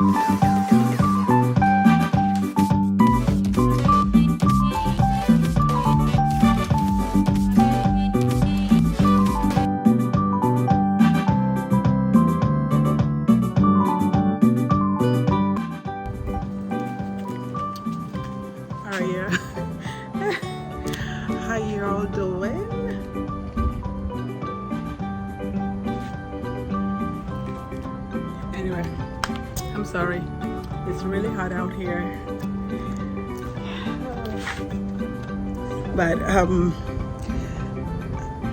How you all doing? Anyway, I'm sorry. It's really hot out here. But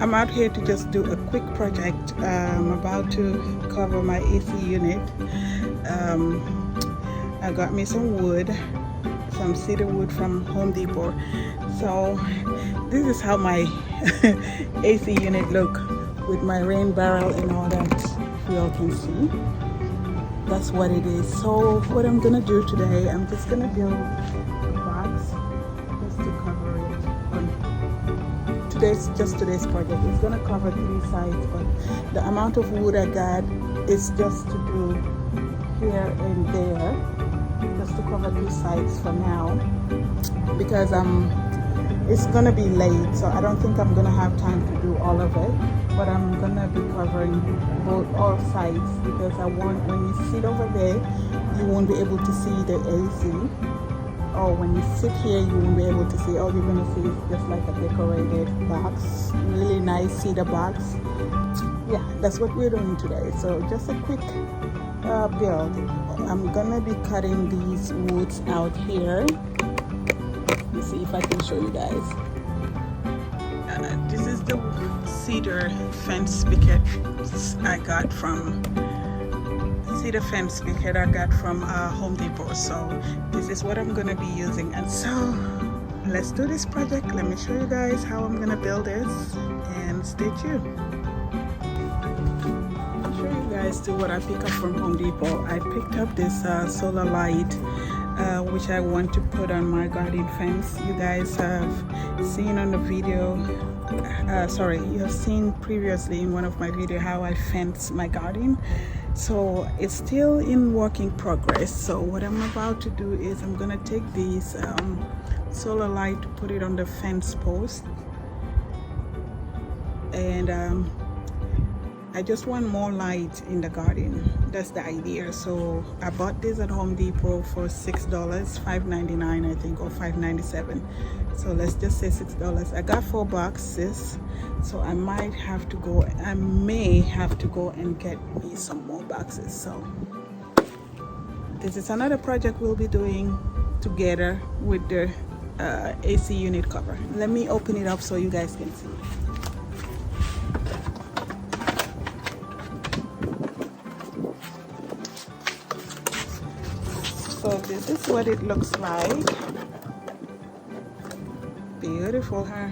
I'm out here to just do a quick project. I'm about to cover my AC unit. I got me some wood, some cedar wood from Home Depot. So this is how my AC unit look with my rain barrel and all that, if you all can see. That's what it is. So what I'm gonna do today, I'm just gonna build a box just to cover it. Today's project. It's gonna cover 3 sides, but the amount of wood I got is just to do here and there, just to cover 2 sides for now, because it's gonna be late, so I don't think I'm gonna have time to do all of it, but I'm gonna be covering all sides, because I want, when you sit over there, you won't be able to see the AC, or when you sit here, you won't be able to see. All you're gonna see is just like a decorated box, really nice cedar box. Yeah, that's what we're doing today. So just a quick build. I'm gonna be cutting these woods out here. Let's see if I can show you guys. This is the cedar fence picket I got from Home Depot. So this is what I'm gonna be using. And so let's do this project. Let me show you guys how I'm gonna build this, and stay tuned. I'll show you guys to what I picked up from Home Depot. I picked up this solar light, which I want to put on my garden fence. You guys have seen on the video, you have seen previously in one of my videos how I fence my garden. So it's still in working progress. So what I'm about to do is I'm gonna take these solar light, put it on the fence post, and I just want more light in the garden. That's the idea. So I bought this at Home Depot for $6, $5.99 I think, or $5.97. So let's just say $6. I got 4 boxes, so I may have to go and get me some more boxes. So this is another project we'll be doing together with the AC unit cover. Let me open it up so you guys can see. So this is what it looks like. Beautiful, huh?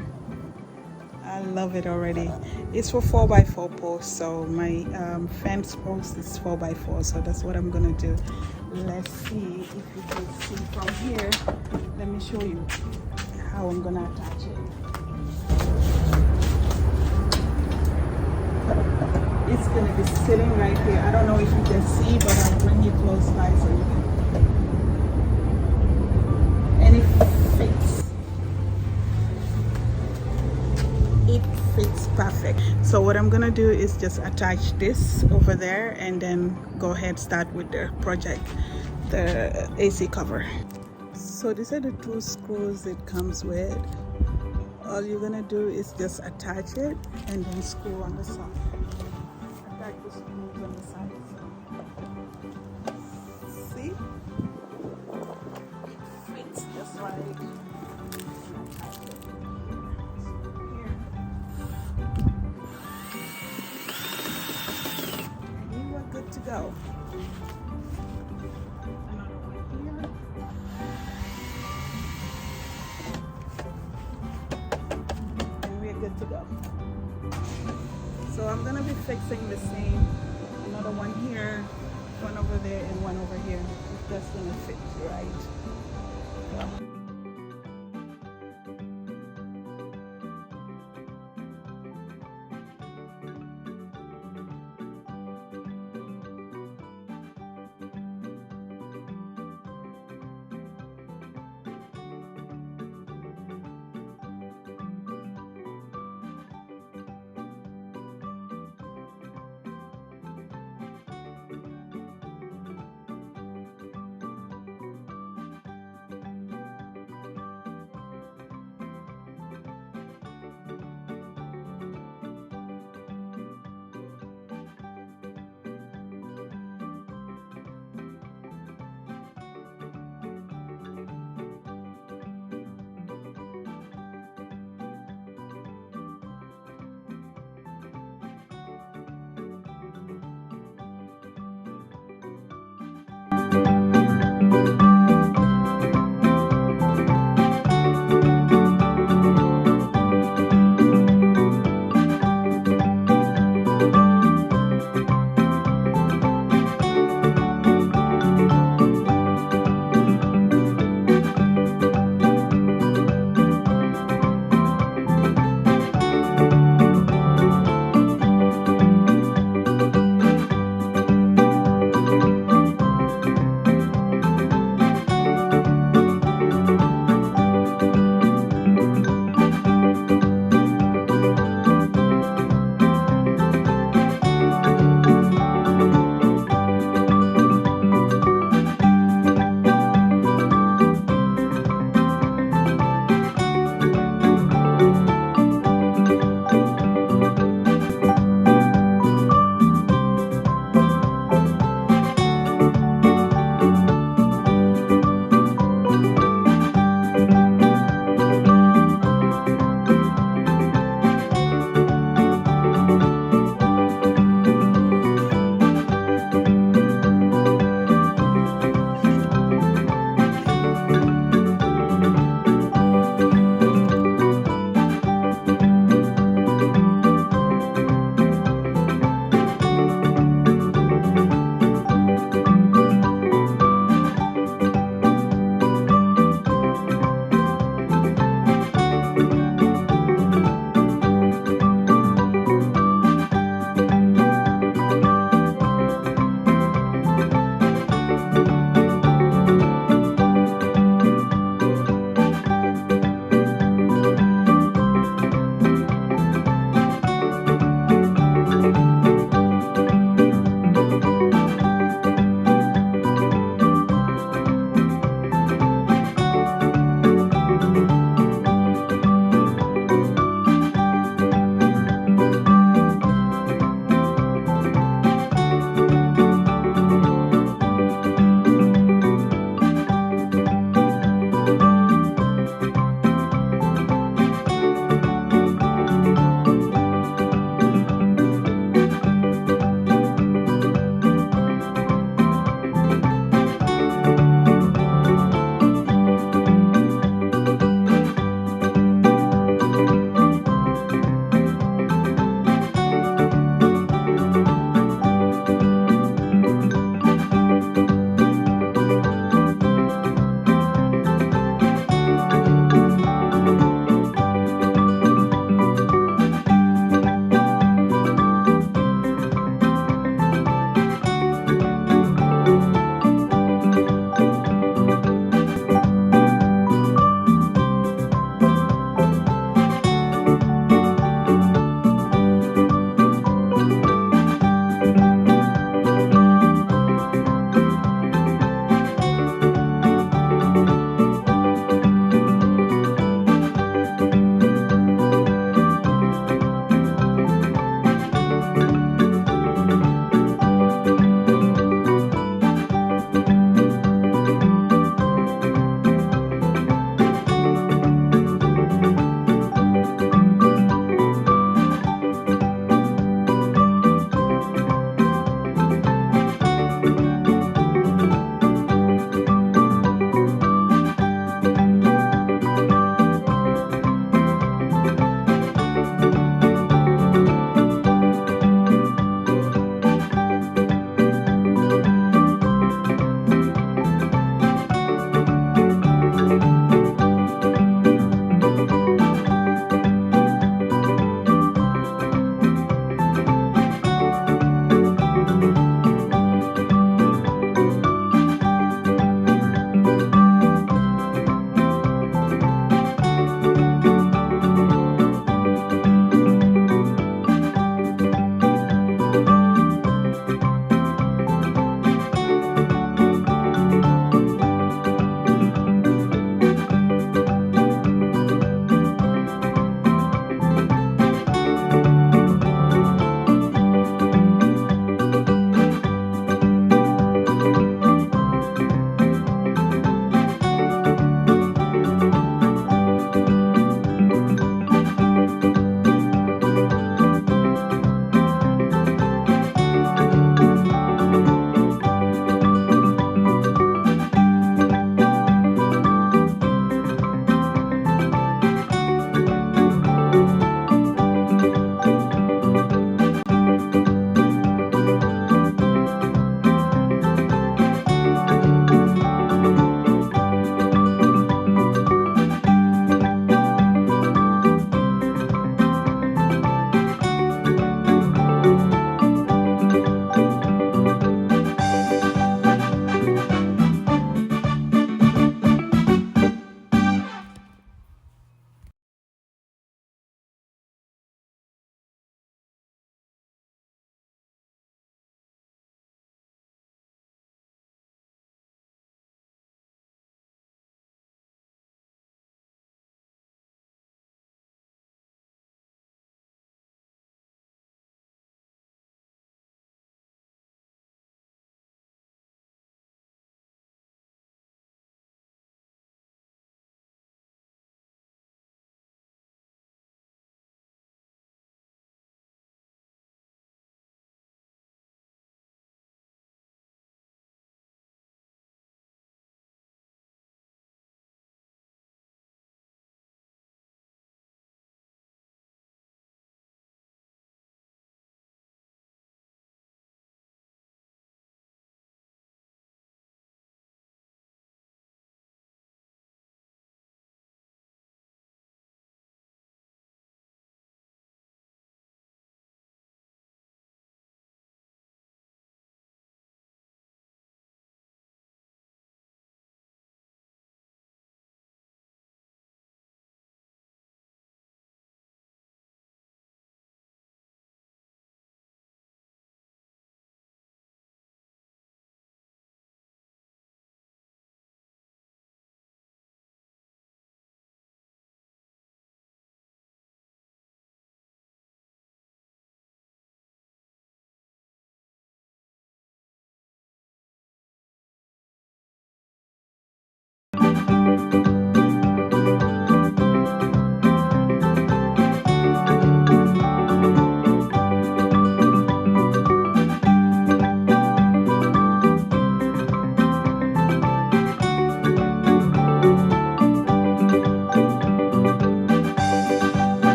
I love it already. It's for 4x4 posts, so my fence post is 4x4, so that's what I'm gonna do. Let's see if you can see from here. Let me show you how I'm gonna attach it. It's gonna be sitting right here. I don't know if you can see, but I'll bring you close by so you can. And it fits perfect. So what I'm gonna do is just attach this over there, and then go ahead start with the project, the AC cover. So these are the 2 screws it comes with. All you're gonna do is just attach it and then screw on the side. Attach the screws on the side. See? It fits just right. To go. Another one here. And we're good to go. So I'm gonna be fixing the same, another one here, one over there, and one over here. If that's gonna fit right.